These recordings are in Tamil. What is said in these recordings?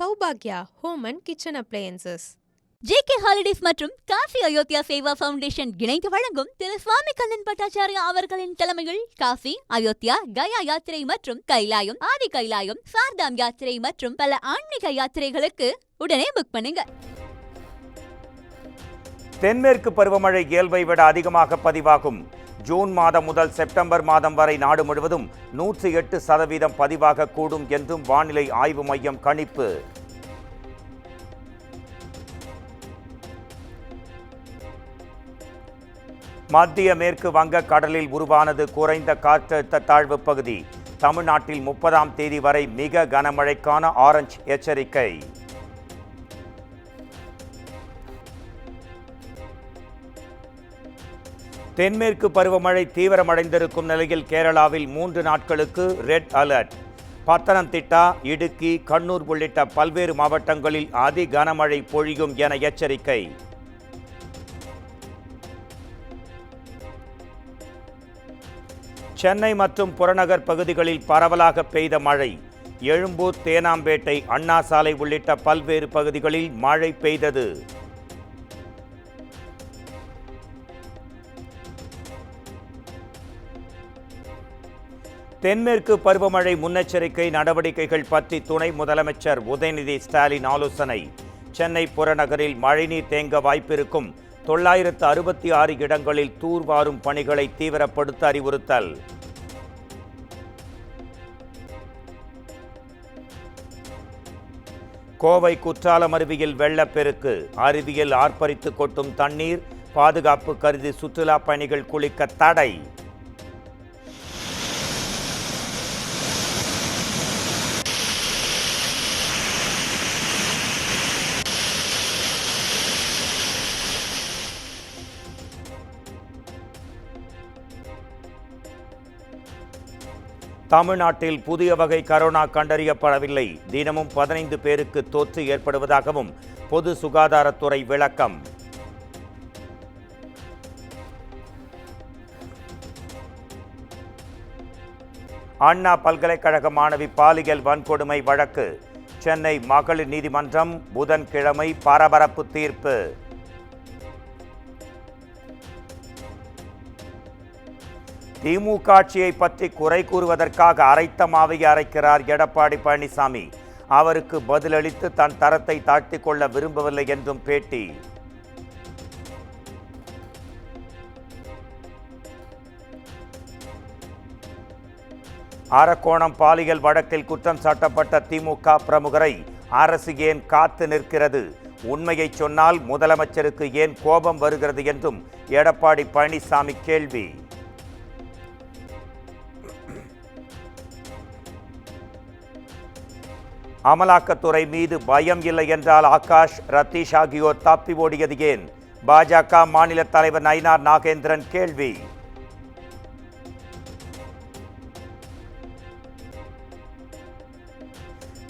Saubhagya home and kitchen appliances. JK holidays மற்றும் காசி அயோத்தியா சேவா ஃபவுண்டேஷன் இணைந்து வழங்கும் திரு சுவாமி கண்ணன் பட்டாச்சாரியா அவர்களின் தலைமையில் காசி அயோத்தியா கயா யாத்திரை மற்றும் கைலாயம் ஆதி கைலாயம் சார்தாம் யாத்திரை மற்றும் பல ஆன்மீக யாத்திரைகளுக்கு உடனே புக் பண்ணுங்க. தென்மேற்கு பருவமழை இயல்பை விட அதிகமாக பதிவாகும். ஜூன் மாதம் முதல் செப்டம்பர் மாதம் வரை நாடு முழுவதும் 108% பதிவாக கூடும் என்றும் வானிலை ஆய்வு மையம் கணிப்பு. மத்திய மேற்கு வங்க கடலில் உருவானது குறைந்த காற்றழுத்த தாழ்வு பகுதி. தமிழ்நாட்டில் 30ஆம் தேதி வரை மிக கனமழைக்கான ஆரஞ்சு எச்சரிக்கை. தென்மேற்கு பருவமழை தீவிரமடைந்திருக்கும் நிலையில் கேரளாவில் 3 நாட்களுக்கு ரெட் அலர்ட். பத்தனம்திட்டா, இடுக்கி, கண்ணூர் உள்ளிட்ட பல்வேறு மாவட்டங்களில் அதி கனமழை பொழியும் என எச்சரிக்கை. சென்னை மற்றும் புறநகர் பகுதிகளில் பரவலாக பெய்த மழை. எழும்பூர், தேனாம்பேட்டை, அண்ணா சாலை உள்ளிட்ட பல்வேறு பகுதிகளில் மழை பெய்தது. தென்மேற்கு பருவமழை முன்னெச்சரிக்கை நடவடிக்கைகள் பற்றி துணை முதலமைச்சர் உதயநிதி ஸ்டாலின் ஆலோசனை. சென்னை புறநகரில் மழைநீர் தேங்க வாய்ப்பிருக்கும் 966 இடங்களில் தூர்வாரும் பணிகளை தீவிரப்படுத்த அறிவுறுத்தல். கோவை குற்றாலம் அருவியில் வெள்ளப்பெருக்கு. அருவியில் ஆர்ப்பரித்து கொட்டும் தண்ணீர். பாதுகாப்பு கருதி சுற்றுலா பயணிகள் குளிக்க தடை. தமிழ்நாட்டில் புதிய வகை கரோனா கண்டறியப்படவில்லை. தினமும் 15 பேருக்கு தொற்று ஏற்படுவதாகவும் பொது சுகாதாரத்துறை விளக்கம். அண்ணா பல்கலைக்கழக மாணவி பாலியல் வன்கொடுமை வழக்கு. சென்னை மகளிர் நீதிமன்றம் புதன்கிழமை பரபரப்பு தீர்ப்பு. திமுக ஆட்சியை பற்றி குறை கூறுவதற்காக அரைத்த மாவை அரைக்கிறார் எடப்பாடி பழனிசாமி. அவருக்கு பதிலளித்து தன் தரத்தை தாழ்த்திக் கொள்ள விரும்பவில்லை என்றும் பேட்டி. அரக்கோணம் பாலியல் வழக்கில் குற்றம் சாட்டப்பட்ட திமுக பிரமுகரை அரசு ஏன் காத்து நிற்கிறது? உண்மையை சொன்னால் முதலமைச்சருக்கு ஏன் கோபம் வருகிறது என்றும் எடப்பாடி பழனிசாமி கேள்வி. அமலாக்கத்துறை மீது பயம் இல்லை என்றால் ஆகாஷ், ரத்தீஷ் ஆகியோர் தப்பி ஓடியது ஏன்? பாஜக மாநில தலைவர் நயினார் நாகேந்திரன் கேள்வி.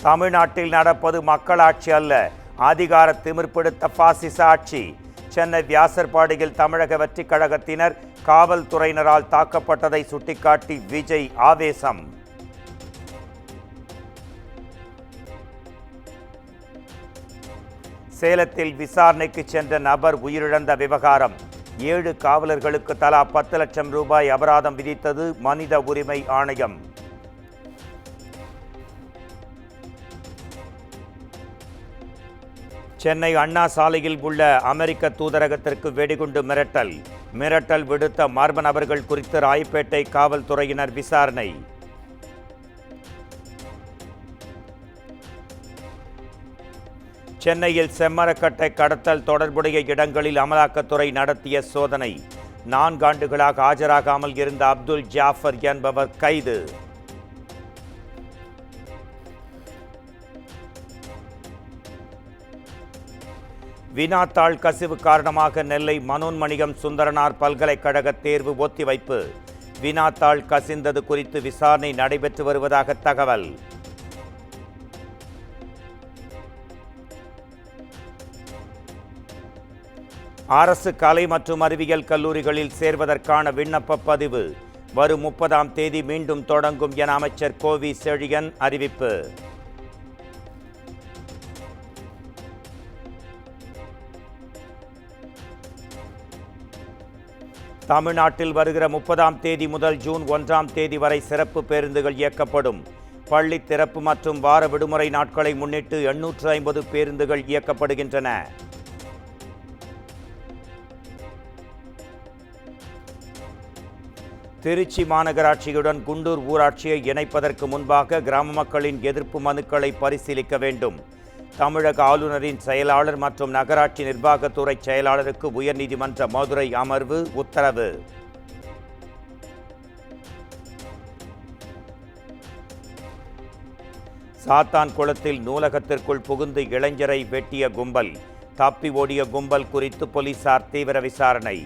தமிழ்நாட்டில் நடப்பது மக்களாட்சி அல்ல, அதிகார திமிர் பிடித்த பாசிச ஆட்சி. சென்னை வியாசர்பாடியில் தமிழக வெற்றிக் கழகத்தினர் காவல்துறையினரால் தாக்கப்பட்டதை சுட்டிக்காட்டி விஜய் ஆவேசம். சேலத்தில் விசாரணைக்கு சென்ற நபர் உயிரிழந்த விவகாரம். 7 காவலர்களுக்கு தலா 10 லட்சம் ரூபாய் அபராதம் விதித்தது மனித உரிமை ஆணையம். சென்னை அண்ணா சாலையில் உள்ள அமெரிக்க தூதரகத்திற்கு வெடிகுண்டு மிரட்டல். மிரட்டல் விடுத்த மர்ம நபர்கள் குறித்து ராயப்பேட்டை காவல்துறையினர் விசாரணை. சென்னையில் செம்மரக்கட்டை கடத்தல் தொடர்புடைய இடங்களில் அமலாக்கத்துறை நடத்திய சோதனை. 4 ஆண்டுகளாக ஆஜராகாமல் இருந்த அப்துல் ஜாஃபர் என்பவர் கைது. வினாத்தாள் கசிவு காரணமாக நெல்லை மனோன்மணியம் சுந்தரனார் பல்கலைக்கழக தேர்வு ஒத்திவைப்பு. வினாத்தாள் கசிந்தது குறித்து விசாரணை நடைபெற்று வருவதாக தகவல். அரசு கலை மற்றும் அறிவியல் கல்லூரிகளில் சேர்வதற்கான விண்ணப்ப பதிவு வரும் 30ஆம் தேதி மீண்டும் தொடங்கும் என அமைச்சர் கோவி செழியன் அறிவிப்பு. தமிழ்நாட்டில் வருகிற 30ஆம் தேதி முதல் ஜூன் 1ஆம் தேதி வரை சிறப்பு பேருந்துகள் இயக்கப்படும். பள்ளி திறப்பு மற்றும் வார விடுமுறை நாட்களை முன்னிட்டு 850 பேருந்துகள் இயக்கப்படுகின்றன. திருச்சி மாநகராட்சியுடன் குண்டூர் ஊராட்சியை இணைப்பதற்கு முன்பாக கிராம மக்களின் எதிர்ப்பு மனுக்களை பரிசீலிக்க வேண்டும். தமிழக ஆளுநரின் செயலாளர் மற்றும் நகராட்சி நிர்வாகத்துறை செயலாளருக்கு உயர்நீதிமன்ற மதுரை அமர்வு உத்தரவு. சாத்தான் குளத்தில் நூலகத்திற்குள் புகுந்து இளைஞரை வெட்டிய கும்பல், தப்பி ஓடிய கும்பல் குறித்து போலீசார் தீவிர விசாரணை.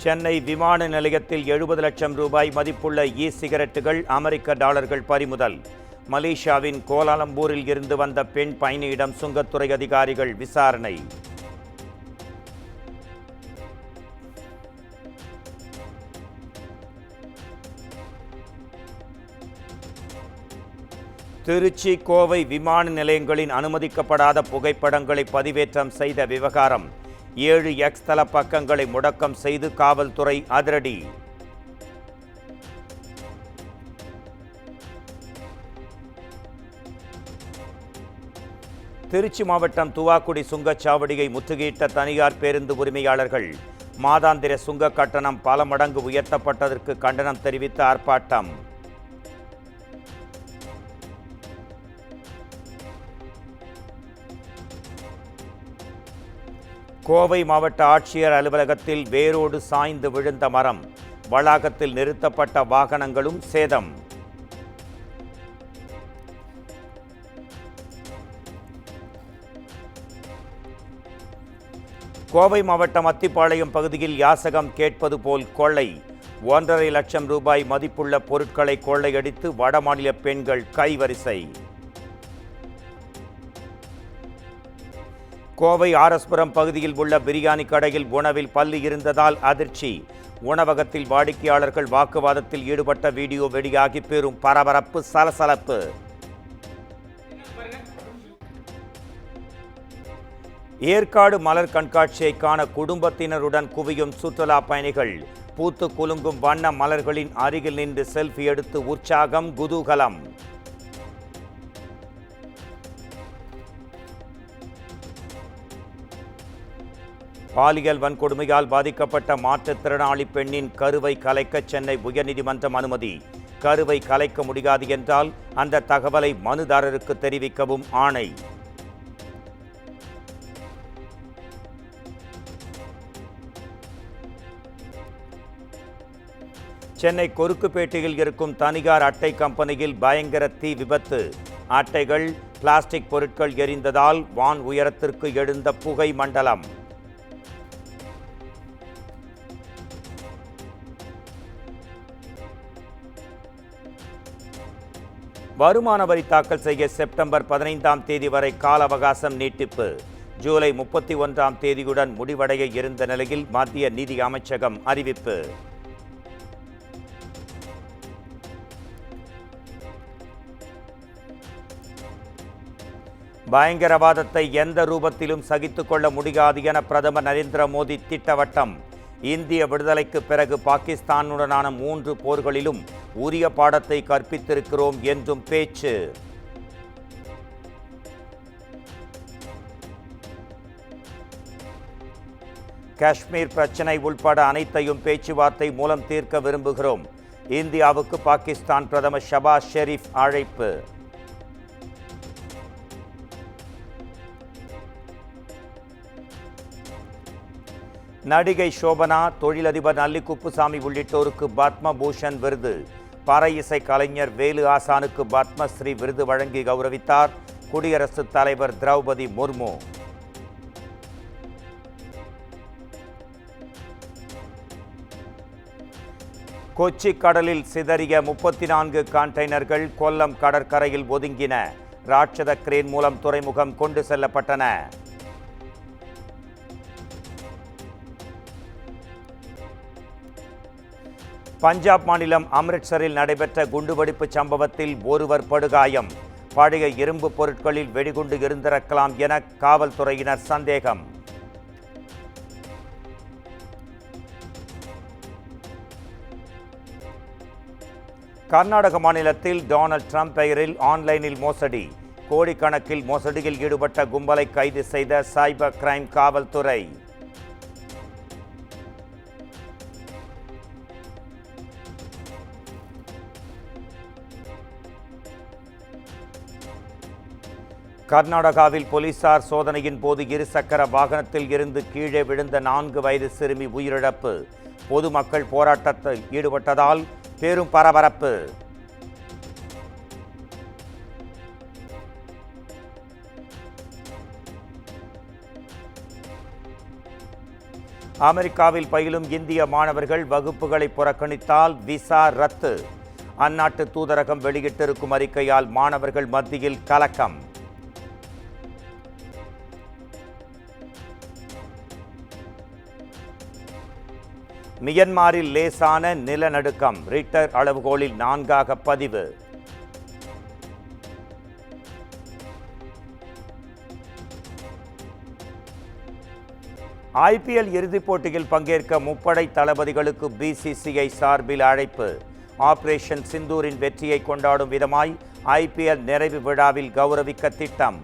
சென்னை விமான நிலையத்தில் 70 லட்சம் ரூபாய் மதிப்புள்ள சிகரெட்டுகள், அமெரிக்க டாலர்கள் பறிமுதல். மலேசியாவின் கோலாலம்பூரில் இருந்து வந்த பெண் பயணியிடம் சுங்கத்துறை அதிகாரிகள் விசாரணை. திருச்சி, கோவை விமான நிலையங்களின் அனுமதிக்கப்படாத புகைப்படங்களை பதிவேற்றம் செய்த விவகாரம். 7X தள பக்கங்களை முடக்கம் செய்து காவல்துறை அதிரடி. திருச்சி மாவட்டம் துவாக்குடி சுங்கச்சாவடியை முற்றுகையிட்ட தனியார் பேருந்து உரிமையாளர்கள். மாதாந்திர சுங்க கட்டணம் பல மடங்கு உயர்த்தப்பட்டதற்கு கண்டனம் தெரிவித்து ஆர்ப்பாட்டம். கோவை மாவட்ட ஆட்சியர் அலுவலகத்தில் வேரோடு சாய்ந்து விழுந்த மரம், வளாகத்தில் நிறுத்தப்பட்ட வாகனங்களும் சேதம். கோவை மாவட்டம் அத்திப்பாளையம் பகுதியில் யாசகம் கேட்பது போல் கொள்ளை. 1.5 லட்சம் ரூபாய் மதிப்புள்ள பொருட்களை கொள்ளையடித்து வடமாநில பெண்கள் கைவரிசை. கோவை ஆர்எஸ்புரம் பகுதியில் உள்ள பிரியாணி கடையில் உணவில் பல்லி இருந்ததால் அதிர்ச்சி. உணவகத்தில் வாடிக்கையாளர்கள் வாக்குவாதத்தில் ஈடுபட்ட வீடியோ வெளியாகி பெரும் பரபரப்பு, சலசலப்பு. ஏற்காடு மலர் கண்காட்சியை காண குடும்பத்தினருடன் குவியும் சுற்றுலா பயணிகள். பூத்து குலுங்கும் வண்ண மலர்களின் அருகில் நின்று செல்ஃபி எடுத்து உற்சாகம், குதூகலம். பாலியல் வன்கொடுமையால் பாதிக்கப்பட்ட மாற்றுத்திறனாளி பெண்ணின் கருவை கலைக்க சென்னை உயர்நீதிமன்றம் அனுமதி. கருவை கலைக்க முடியாது என்றால் அந்த தகவலை மனுதாரருக்கு தெரிவிக்கவும் ஆணை. சென்னை கொருக்குப்பேட்டையில் இருக்கும் தனியார் அட்டை கம்பெனியில் பயங்கர தீ விபத்து. அட்டைகள், பிளாஸ்டிக் பொருட்கள் எரிந்ததால் வான் உயரத்திற்கு எழுந்த புகை மண்டலம். வருமான வரி தாக்கல் செய்ய செப்டம்பர் 15ஆம் தேதி வரை கால அவகாசம் நீட்டிப்பு. ஜூலை 31ஆம் தேதியுடன் முடிவடைய இருந்த நிலையில் மத்திய நிதி அமைச்சகம் அறிவிப்பு. பயங்கரவாதத்தை எந்த ரூபத்திலும் சகித்துக் கொள்ள முடியாது என பிரதமர் நரேந்திர மோடி திட்டவட்டம். இந்திய விடுதலைக்கு பிறகு பாகிஸ்தானுடனான 3 போர்களிலும் உரிய பாடத்தை கற்பித்திருக்கிறோம் என்றும் பேச்சு. காஷ்மீர் பிரச்சினை உள்பட அனைத்தையும் பேச்சுவார்த்தை மூலம் தீர்க்க விரும்புகிறோம். இந்தியாவுக்கு பாகிஸ்தான் பிரதமர் ஷபாஸ் ஷெரீப் அழைப்பு. நடிகை சோபனா, தொழிலதிபர் நல்லி குப்புசாமி உள்ளிட்டோருக்கு பத்ம பூஷன் விருது. பறை இசை கலைஞர் வேலு ஆசானுக்கு பத்மஸ்ரீ விருது வழங்கி கௌரவித்தார் குடியரசுத் தலைவர் திரௌபதி முர்மு. கொச்சி கடலில் சிதறிய 34 கண்டெய்னர்கள் கொல்லம் கடற்கரையில் ஒதுங்கின. ராட்சத கிரேன் மூலம் துறைமுகம் கொண்டு செல்லப்பட்டன. பஞ்சாப் மாநிலம் அம்ரிட்சரில் நடைபெற்ற குண்டுவெடிப்பு சம்பவத்தில் ஒருவர் படுகாயம். பழைய இரும்பு பொருட்களில் வெடிகுண்டு இருந்திருக்கலாம் என காவல்துறையினர் சந்தேகம். கர்நாடக மாநிலத்தில் டொனால்ட் ட்ரம்ப் பெயரில் ஆன்லைனில் மோசடி. கோடிக்கணக்கில் மோசடியில் ஈடுபட்ட கும்பலை கைது செய்த சைபர் கிரைம் காவல்துறை. கர்நாடகாவில் போலீசார் சோதனையின் போது இருசக்கர வாகனத்தில் இருந்து கீழே விழுந்த 4 வயது சிறுமி உயிரிழப்பு. பொதுமக்கள் போராட்டத்தில் ஈடுபட்டதால் பெரும் பரபரப்பு. அமெரிக்காவில் பயிலும் இந்திய மாணவர்கள் வகுப்புகளை புறக்கணித்தால் விசா ரத்து. அந்நாட்டு தூதரகம் வெளியிட்டிருக்கும் அறிக்கையால் மாணவர்கள் மத்தியில் கலக்கம். மியன்மாரில் லேசான நிலநடுக்கம். ரிக்டர் அளவுகோலில் 4 பதிவு. ஐபிஎல் இறுதிப் போட்டியில் பங்கேற்க முப்படை தளபதிகளுக்கு பிசிசிஐ சார்பில் அழைப்பு. ஆபரேஷன் சிந்தூரின் வெற்றியை கொண்டாடும் விதமாய் ஐபிஎல் நிறைவு விழாவில் கௌரவிக்க திட்டம்.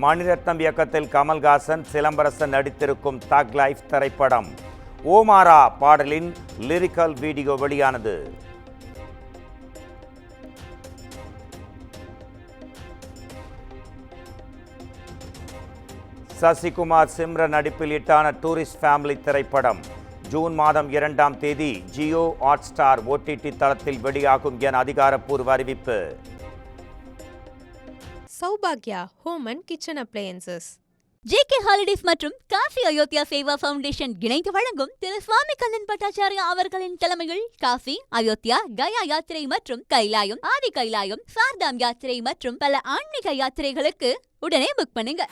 மணிரத்னம் இயக்கத்தில் கமல்ஹாசன் சிலம்பரசன் நடித்திருக்கும் தக் லைஃப் திரைப்படம். ஓமாரா பாடலின் லிரிக்கல் வீடியோ வெளியானது. சசிகுமார் சிம்ரன் நடிப்பில் ஹிட்டான டூரிஸ்ட் ஃபேமிலி திரைப்படம் ஜூன் மாதம் 2ஆம் தேதி ஜியோ ஹாட்ஸ்டார் OTT தளத்தில் வெளியாகும் என அதிகாரப்பூர்வ அறிவிப்பு. சௌபாக்யா home and kitchen appliances. JK holidays மற்றும் காசி அயோத்தியா சேவா ஃபவுண்டேஷன் இணைந்து வழங்கும் திரு சுவாமி கண்ணன் பட்டாச்சாரியா அவர்களின் தலைமையில் காசி, அயோத்தியா, கயா யாத்திரை மற்றும் கைலாயம், ஆதி கைலாயம், சார்தாம் யாத்திரை மற்றும் பல ஆன்மீக யாத்திரைகளுக்கு உடனே புக் பண்ணுங்க.